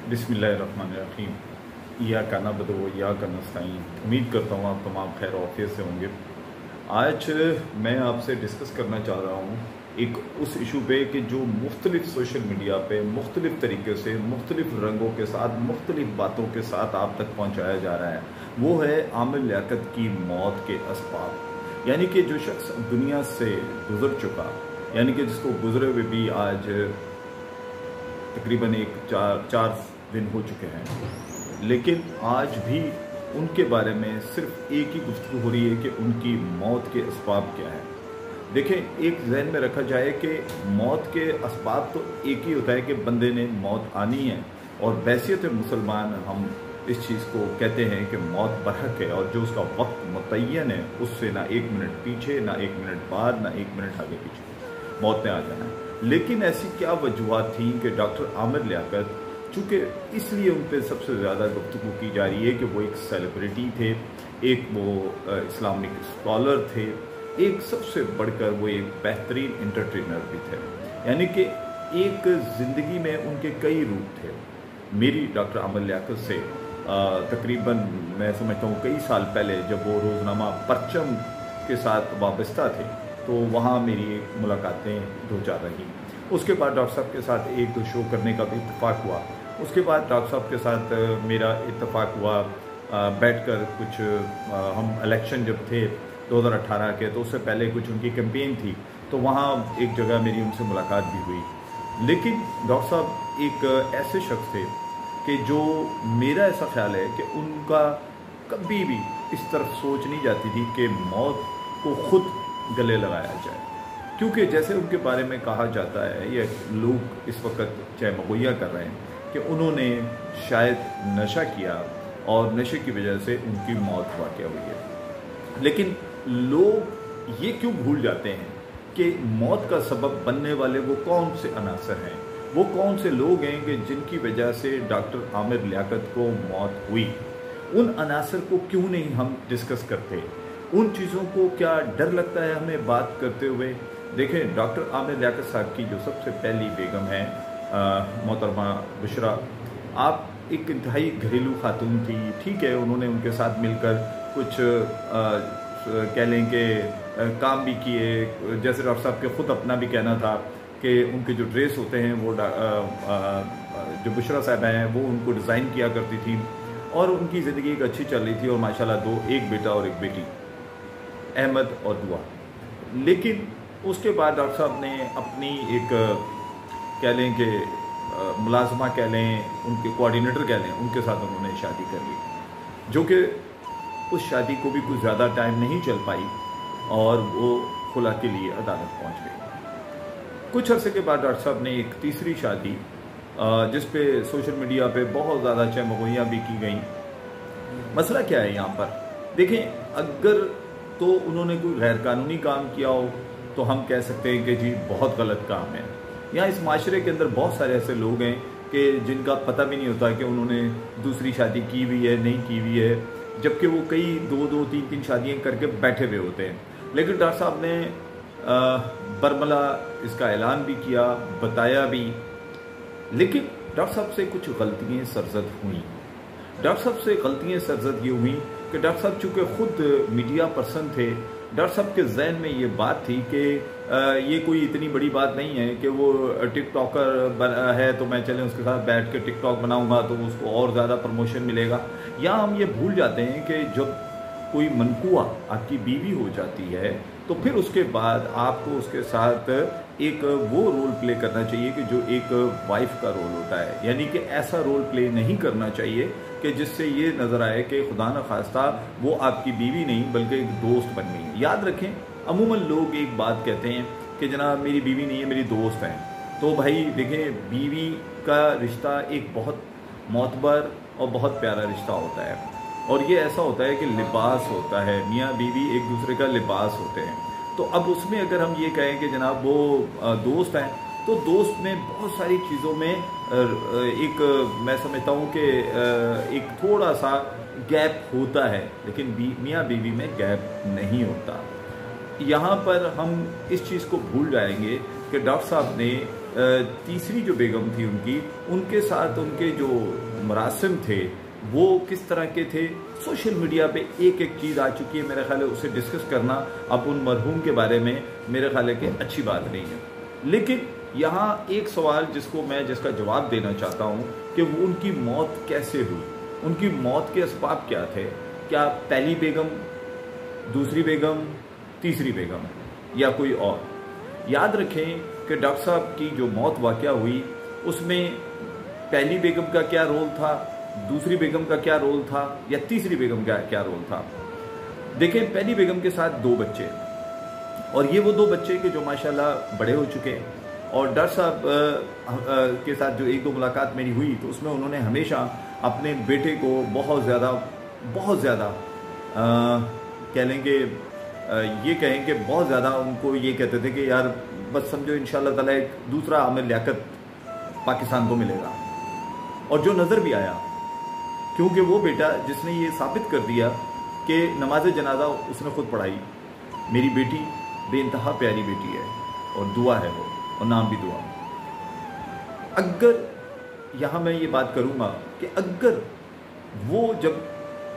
बिस्मिल्लाहिर्रहमानिर्रहीम। इय्याका नअबुदु व इय्याका नस्तईन। उम्मीद करता हूँ आप तमाम खैर औफियत से होंगे। आज मैं आपसे डिस्कस करना चाह रहा हूँ एक उस इशू पे कि जो मुख्तलिफ सोशल मीडिया पे मुख्तलिफ तरीके से मुख्तलिफ रंगों के साथ मुख्तलिफ बातों के साथ आप तक पहुँचाया जा रहा है, वो है आमिर लियाकत की मौत के असबाब। यानी कि जो शख्स दुनिया से गुजर चुका, यानी कि जिसको गुजरे हुए भी आज तकरीबन चार दिन हो चुके हैं, लेकिन आज भी उनके बारे में सिर्फ एक ही गुफ्तगू हो रही है कि उनकी मौत के असबाब क्या है। देखें, एक जहन में रखा जाए कि मौत के असबाब तो एक ही होता है कि बंदे ने मौत आनी है, और बैसियत मुसलमान हम इस चीज़ को कहते हैं कि मौत बरहक है, और जो उसका वक्त मुतय्यन है उससे ना एक मिनट पीछे, ना एक मिनट बाद, ना एक मिनट आगे पीछे मौत ने आ जाना है। लेकिन ऐसी क्या वजूहत थी कि डॉक्टर आमिर लियाकत, चूँकि इसलिए उन पर सबसे ज़्यादा गुफ्तगू की जा रही है कि वो एक सेलिब्रिटी थे, एक वो इस्लामिक स्कॉलर थे, एक सबसे बढ़कर वो एक बेहतरीन एंटरटेनर भी थे। यानी कि एक ज़िंदगी में उनके कई रूप थे। मेरी डॉक्टर आमिर लियाकत से तकरीबन मैं समझता हूँ कई साल पहले जब वो रोज़नामा परचम के साथ वाबस्ता थे, तो वहाँ मेरी मुलाकातें दो चार रही। उसके बाद डॉक्टर साहब के साथ एक दो शो करने का भी इत्तेफाक हुआ। उसके बाद डॉक्टर साहब के साथ मेरा इत्तेफाक हुआ बैठकर कुछ हम इलेक्शन जब थे 2018 के, तो उससे पहले कुछ उनकी कैंपेन थी, तो वहाँ एक जगह मेरी उनसे मुलाकात भी हुई। लेकिन डॉक्टर साहब एक ऐसे शख्स थे कि जो मेरा ऐसा ख्याल है कि उनका कभी भी इस तरफ सोच नहीं जाती थी कि मौत को खुद गले लगाया जाए, क्योंकि जैसे उनके बारे में कहा जाता है या लोग इस वक्त चाहे मगोया कर रहे हैं कि उन्होंने शायद नशा किया और नशे की वजह से उनकी मौत वाक़या हुई है। लेकिन लोग ये क्यों भूल जाते हैं कि मौत का सबब बनने वाले वो कौन से अनासर हैं, वो कौन से लोग हैं कि जिनकी वजह से डॉक्टर आमिर लियाकत को मौत हुई। उन अनासर को क्यों नहीं हम डिस्कस करते, उन चीज़ों को क्या डर लगता है हमें बात करते हुए। देखें, डॉक्टर आमिर लियाकत साहब की जो सबसे पहली बेगम है मोहतरमा बुशरा, आप एक इंतहाई घरेलू खातून थी, ठीक है, उन्होंने उनके साथ मिलकर कुछ कह लें कि काम भी किए। जैसे डॉक्टर साहब के ख़ुद अपना भी कहना था कि उनके जो ड्रेस होते हैं वो जो बुशरा साहब हैं वो उनको डिज़ाइन किया करती थी, और उनकी ज़िंदगी एक अच्छी चल रही थी, और माशाल्लाह एक बेटा और एक बेटी, अहमद और दुआ। लेकिन उसके बाद डॉक्टर साहब ने अपनी एक कह लें कि मुलाजमा कह लें, उनके कोऑर्डिनेटर कह लें, उनके साथ उन्होंने शादी कर ली, जो कि उस शादी को भी कुछ ज़्यादा टाइम नहीं चल पाई और वो खुला के लिए अदालत पहुंच गई। कुछ अरसे के बाद डॉक्टर साहब ने एक तीसरी शादी जिस पे सोशल मीडिया पे बहुत ज़्यादा चमगोइयाँ भी की गई। मसला क्या है यहाँ पर? देखें, अगर तो उन्होंने कोई गैर कानूनी काम किया हो तो हम कह सकते हैं कि जी बहुत गलत काम है। यहाँ इस माशरे के अंदर बहुत सारे ऐसे लोग हैं कि जिनका पता भी नहीं होता कि उन्होंने दूसरी शादी की हुई है नहीं की हुई है, जबकि वो कई दो तीन शादियाँ करके बैठे हुए होते हैं। लेकिन डॉक्टर साहब ने बरमला इसका ऐलान भी किया, बताया भी। लेकिन डॉक्टर साहब से कुछ गलतियाँ सरजद हुई। डॉक्टर साहब से गलतियाँ सरजद ये हुई कि डॉक्टर साहब चूँकि ख़ुद मीडिया पर्सन थे, डॉक्टर साहब के जहन में ये बात थी कि ये कोई इतनी बड़ी बात नहीं है कि वो टिकटॉकर है तो मैं चले उसके साथ बैठ के टिकटॉक बनाऊंगा तो उसको और ज़्यादा प्रमोशन मिलेगा। या हम ये भूल जाते हैं कि जब कोई मनकुआ आपकी बीवी हो जाती है तो फिर उसके बाद आपको उसके साथ एक वो रोल प्ले करना चाहिए कि जो एक वाइफ का रोल होता है। यानी कि ऐसा रोल प्ले नहीं करना चाहिए कि जिससे ये नज़र आए कि खुदा न खास्ता वो आपकी बीवी नहीं बल्कि एक दोस्त बन गई। याद रखें, अमूमन लोग एक बात कहते हैं कि जनाब मेरी बीवी नहीं है, मेरी दोस्त है। तो भाई देखें, बीवी का रिश्ता एक बहुत मोतबर और बहुत प्यारा रिश्ता होता है, और ये ऐसा होता है कि लिबास होता है, मियाँ बीवी एक दूसरे का लिबास होते हैं। तो अब उसमें अगर हम ये कहें कि जनाब वो दोस्त हैं, तो दोस्त में बहुत सारी चीज़ों में एक मैं समझता हूँ कि एक थोड़ा सा गैप होता है, लेकिन मियाँ बीवी में गैप नहीं होता। यहाँ पर हम इस चीज़ को भूल जाएंगे कि डॉक्टर साहब ने तीसरी जो बेगम थी उनके साथ उनके जो मरासिम थे वो किस तरह के थे। सोशल मीडिया पे एक एक चीज़ आ चुकी है, मेरे ख्याल है उसे डिस्कस करना अब उन मरहूम के बारे में मेरे ख्याल है कि अच्छी बात नहीं है। लेकिन यहाँ एक सवाल जिसका जवाब देना चाहता हूँ कि वो उनकी मौत कैसे हुई, उनकी मौत के असबाब क्या थे। क्या पहली बेगम, दूसरी बेगम, तीसरी बेगम या कोई और? याद रखें कि डॉक्टर साहब की जो मौत वाक़या हुई उसमें पहली बेगम का क्या रोल था, दूसरी बेगम का क्या रोल था या तीसरी बेगम का क्या रोल था। देखें, पहली बेगम के साथ 2 बच्चे और ये वो 2 बच्चे के जो माशाल्लाह बड़े हो चुके हैं। और डॉक्टर साहब के साथ जो 1-2 मुलाकात मेरी हुई तो उसमें उन्होंने हमेशा अपने बेटे को बहुत ज़्यादा कह लेंगे ये कहें कि बहुत ज़्यादा उनको ये कहते थे कि यार बस समझो इंशाअल्लाह ताला एक दूसरा आमिर लियाकत पाकिस्तान को मिलेगा। और जो नज़र भी आया, क्योंकि वो बेटा जिसने ये साबित कर दिया कि नमाज जनाजा उसने खुद पढ़ाई। मेरी बेटी बेइंतहा प्यारी बेटी है और दुआ है वो, और नाम भी दुआ। अगर यहाँ मैं ये बात करूँगा कि अगर वो जब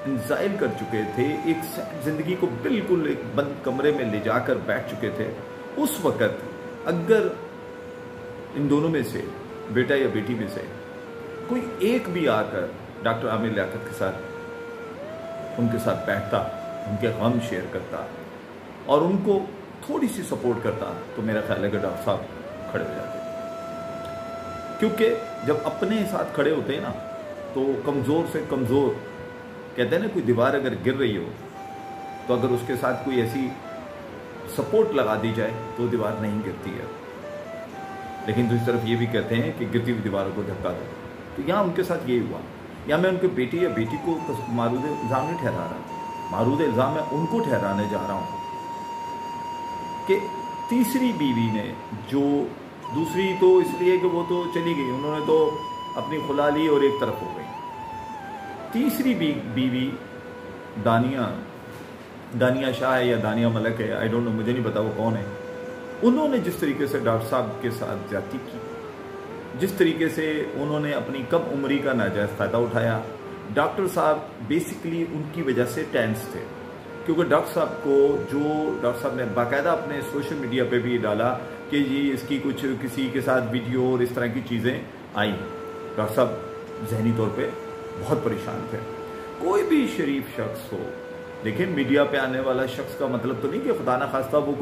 इंजाइल कर चुके थे, एक ज़िंदगी को बिल्कुल एक बंद कमरे में ले जाकर बैठ चुके थे, उस वक़्त अगर इन दोनों में से बेटा या बेटी में से कोई एक भी आकर डॉक्टर आमिर लियाकत के साथ उनके साथ बैठता, उनके गम शेयर करता और उनको थोड़ी सी सपोर्ट करता तो मेरा ख्याल है कि डॉक्टर साहब खड़े हो जाते। क्योंकि जब अपने साथ खड़े होते हैं ना तो कमज़ोर से कमज़ोर, कहते हैं ना कोई दीवार अगर गिर रही हो तो अगर उसके साथ कोई ऐसी सपोर्ट लगा दी जाए तो दीवार नहीं गिरती है। लेकिन दूसरी तरफ ये भी कहते हैं कि गिरती हुई दीवारों को धक्का दो। तो यहाँ उनके साथ यही हुआ। या मैं उनके बेटे या बेटी को मारूद इल्ज़ाम नहीं ठहरा रहा, मारूद इल्ज़ाम मैं उनको ठहराने जा रहा हूँ कि तीसरी बीवी ने, जो दूसरी तो इसलिए कि वो तो चली गई, उन्होंने तो अपनी खुला ली और एक तरफ हो गई। तीसरी बीवी दानिया शाह है या दानिया मलक है, आई डोंट नो, मुझे नहीं पता वो कौन है। उन्होंने जिस तरीके से डॉक्टर साहब के साथ ज्यादती की, जिस तरीके से उन्होंने अपनी कम उम्री का नाजायज़ फ़ायदा उठाया, डॉक्टर साहब बेसिकली उनकी वजह से टेंस थे। क्योंकि डॉक्टर साहब ने बाकायदा अपने सोशल मीडिया पे भी डाला कि ये इसकी कुछ किसी के साथ वीडियो और इस तरह की चीज़ें आई। डॉक्टर साहब जहनी तौर पे बहुत परेशान थे। कोई भी शरीफ शख्स हो, देखिए मीडिया पे आने वाला शख्स का मतलब तो नहीं कि खुदा न खास्ता वो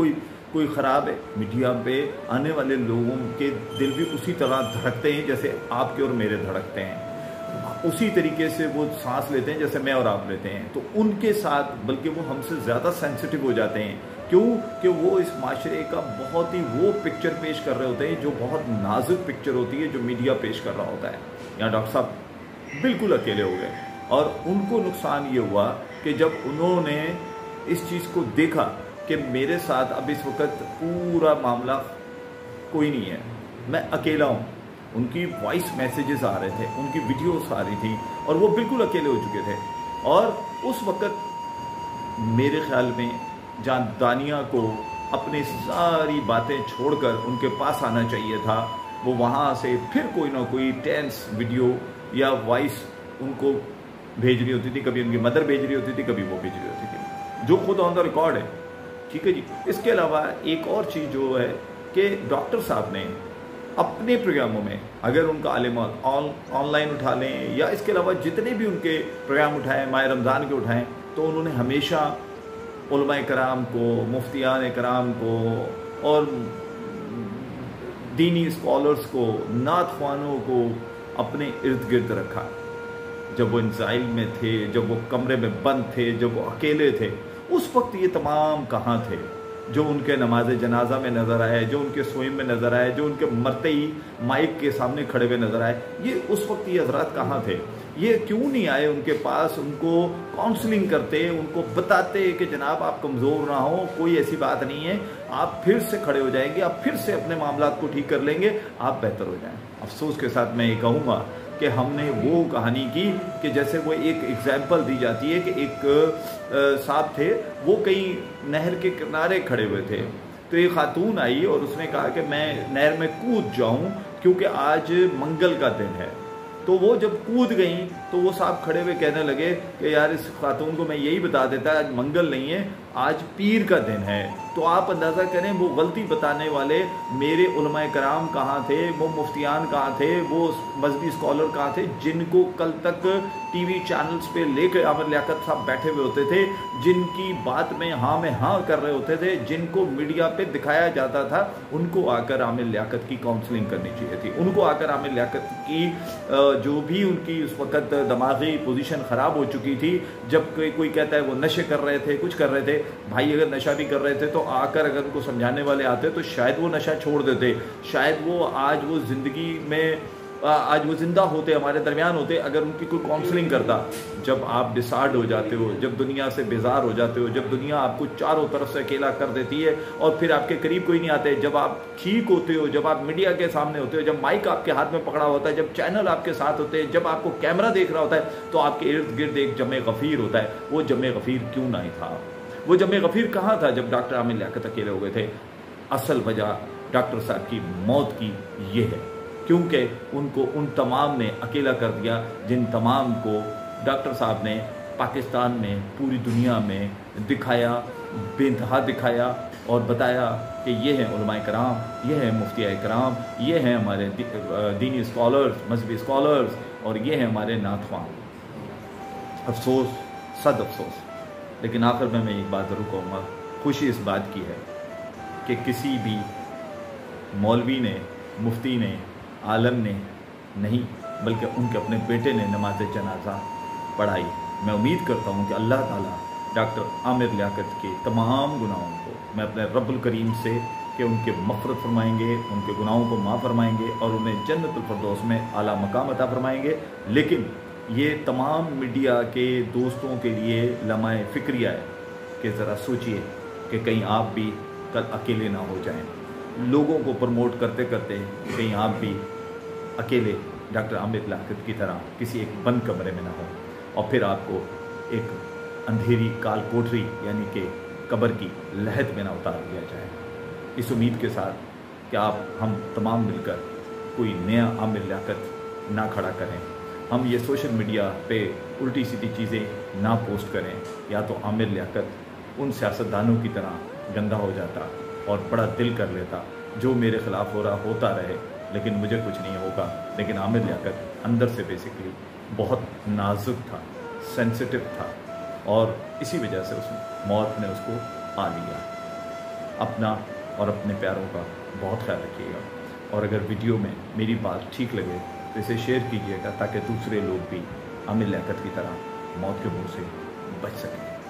कोई ख़राब है। मीडिया पे आने वाले लोगों के दिल भी उसी तरह धड़कते हैं जैसे आपके और मेरे धड़कते हैं, उसी तरीके से वो सांस लेते हैं जैसे मैं और आप लेते हैं। तो उनके साथ बल्कि वो हमसे ज़्यादा सेंसिटिव हो जाते हैं। क्यों? कि वो इस माशरे का बहुत ही वो पिक्चर पेश कर रहे होते हैं जो बहुत नाजुक पिक्चर होती है, जो मीडिया पेश कर रहा होता है। यहाँ डॉक्टर साहब बिल्कुल अकेले हो गए और उनको नुकसान ये हुआ कि जब उन्होंने इस चीज़ को देखा कि मेरे साथ अब इस वक्त पूरा मामला कोई नहीं है, मैं अकेला हूँ। उनकी वॉइस मैसेजेस आ रहे थे, उनकी वीडियोस आ रही थी और वो बिल्कुल अकेले हो चुके थे। और उस वक्त मेरे ख्याल में जहाँ दानिया को अपनी सारी बातें छोड़कर उनके पास आना चाहिए था, वो वहाँ से फिर कोई ना कोई टेंस वीडियो या वॉइस उनको भेज रही होती थी। कभी उनकी मदर भेज रही होती थी, कभी वो भेज रही होती थी, जो खुद ऑन द रिकॉर्ड है। ठीक है जी। इसके अलावा एक और चीज़ जो है कि डॉक्टर साहब ने अपने प्रोग्रामों में, अगर उनका आलिमात ऑनलाइन उठा लें या इसके अलावा जितने भी उनके प्रोग्राम उठाएं, माह रमज़ान के उठाएं, तो उन्होंने हमेशा उलमाए कराम को, मुफ्तियान कराम को और दीनी स्कॉलर्स को, नात ख्वानों को अपने इर्द गिर्द रखा। जब वो इंजाइल में थे, जब वो कमरे में बंद थे, जब वो अकेले थे, उस वक्त ये तमाम कहाँ थे? जो उनके नमाज जनाजा में नज़र आए, जो उनके सोइम में नज़र आए, जो उनके मरते ही माइक के सामने खड़े हुए नज़र आए, ये उस वक्त ये हजरात कहाँ थे? ये क्यों नहीं आए उनके पास, उनको काउंसलिंग करते, उनको बताते कि जनाब आप कमज़ोर ना हो, कोई ऐसी बात नहीं है, आप फिर से खड़े हो जाएंगे, आप फिर से अपने मामलात को ठीक कर लेंगे, आप बेहतर हो जाएं। अफसोस के साथ मैं ये कहूँगा कि हमने वो कहानी की कि जैसे वो एक एग्जाम्पल दी जाती है कि एक साहब थे, वो कहीं नहर के किनारे खड़े हुए थे, तो एक खातून आई और उसने कहा कि मैं नहर में कूद जाऊं क्योंकि आज मंगल का दिन है। तो वो जब कूद गई तो वो साहब खड़े हुए कहने लगे कि यार इस खातून को मैं यही बता देता, आज मंगल नहीं है, आज पीर का दिन है। तो आप अंदाज़ा करें वो गलती बताने वाले मेरे उलमाए कराम कहाँ थे, वो मुफ्तियान कहाँ थे, वो मजहबी स्कॉलर कहाँ थे, जिनको कल तक टीवी चैनल्स पे लेकर आमिर लियाकत साहब बैठे हुए होते थे, जिनकी बात में हाँ कर रहे होते थे, जिनको मीडिया पे दिखाया जाता था, उनको आकर आमिर लियाकत की काउंसलिंग करनी चाहिए थी। उनको आकर आमिर लियाकत की जो भी उनकी उस वक़्त दिमागी पोजीशन ख़राब हो चुकी थी, जब कोई कहता है वो नशे कर रहे थे, कुछ कर रहे थे, भाई अगर नशा भी कर रहे थे तो आकर अगर उनको समझाने वाले आते तो शायद वो नशा छोड़ देते, शायद वो आज वो ज़िंदगी में आज वो ज़िंदा होते, हमारे दरमियान होते, अगर उनकी कोई काउंसलिंग करता। जब आप डिसार्ड हो जाते हो, जब दुनिया से बेजार हो जाते हो, जब दुनिया आपको चारों तरफ से अकेला कर देती है और फिर आपके करीब कोई नहीं आते, जब आप ठीक होते हो, जब आप मीडिया के सामने होते हो, जब माइक आपके हाथ में पकड़ा होता है, जब चैनल आपके साथ होते हैं, जब आपको कैमरा देख रहा होता है, तो आपके इर्द गिर्द एक जमे गफ़ीर होता है। वो जमे गफ़ीर क्यों नहीं था? वो जमे गफ़ीर कहाँ था जब डॉक्टर आमिर लियाकत अकेले हो गए थे? असल वजह डॉक्टर साहब की मौत की ये है, क्योंकि उनको उन तमाम ने अकेला कर दिया जिन तमाम को डॉक्टर साहब ने पाकिस्तान में, पूरी दुनिया में दिखाया, बेइंतहा दिखाया और बताया कि ये हैं उलमाए कराम, ये हैं मुफ्तियाए कराम, ये हैं हमारे दीनी स्कॉलर्स, मजहबी स्कॉलर्स, और ये हैं हमारे नाथवां। अफसोस, सद अफसोस। लेकिन आखिर में मैं एक बात ज़रूर कहूँगा, खुशी इस बात की है कि किसी भी मौलवी ने, मुफ्ती ने, आलम ने नहीं, बल्कि उनके अपने बेटे ने नमाज जनाजा पढ़ाई। मैं उम्मीद करता हूँ कि अल्लाह ताला डॉक्टर आमिर लियाकत के तमाम गुनाहों को, मैं अपने रब्बुल करीम से कि उनके मग़फ़िरत फरमाएंगे, उनके गुनाहों को माफ़ फरमाएंगे और उन्हें जन्नतुल फ़िरदौस में आला मकाम अता फरमाएंगे। लेकिन ये तमाम मीडिया के दोस्तों के लिए लम्हाए फ़िक्रिया है कि ज़रा सोचिए कि कहीं आप भी कल अकेले ना हो जाएं। लोगों को प्रमोट करते करते कहीं आप भी अकेले डॉक्टर आमिर लियाकत की तरह किसी एक बंद कमरे में ना हो और फिर आपको एक अंधेरी काल कोठरी यानी कि कब्र की लहद में ना उतार दिया जाए। इस उम्मीद के साथ कि आप हम तमाम मिलकर कोई नया आमिर लियाकत ना खड़ा करें, हम ये सोशल मीडिया पे उल्टी सीधी चीज़ें ना पोस्ट करें, या तो आमिर लियाकत उन सियासतदानों की तरह गंदा हो जाता और बड़ा दिल कर लेता, जो मेरे ख़िलाफ़ हो रहा होता रहे लेकिन मुझे कुछ नहीं होगा। लेकिन आमिर लियाकत अंदर से बेसिकली बहुत नाजुक था, सेंसिटिव था, और इसी वजह से उस मौत ने उसको पा लिया। अपना और अपने प्यारों का बहुत ख्याल रखिएगा, और अगर वीडियो में मेरी बात ठीक लगे तो इसे शेयर कीजिएगा ताकि दूसरे लोग भी आमिर लियाकत की तरह मौत के मुंह से बच सकें।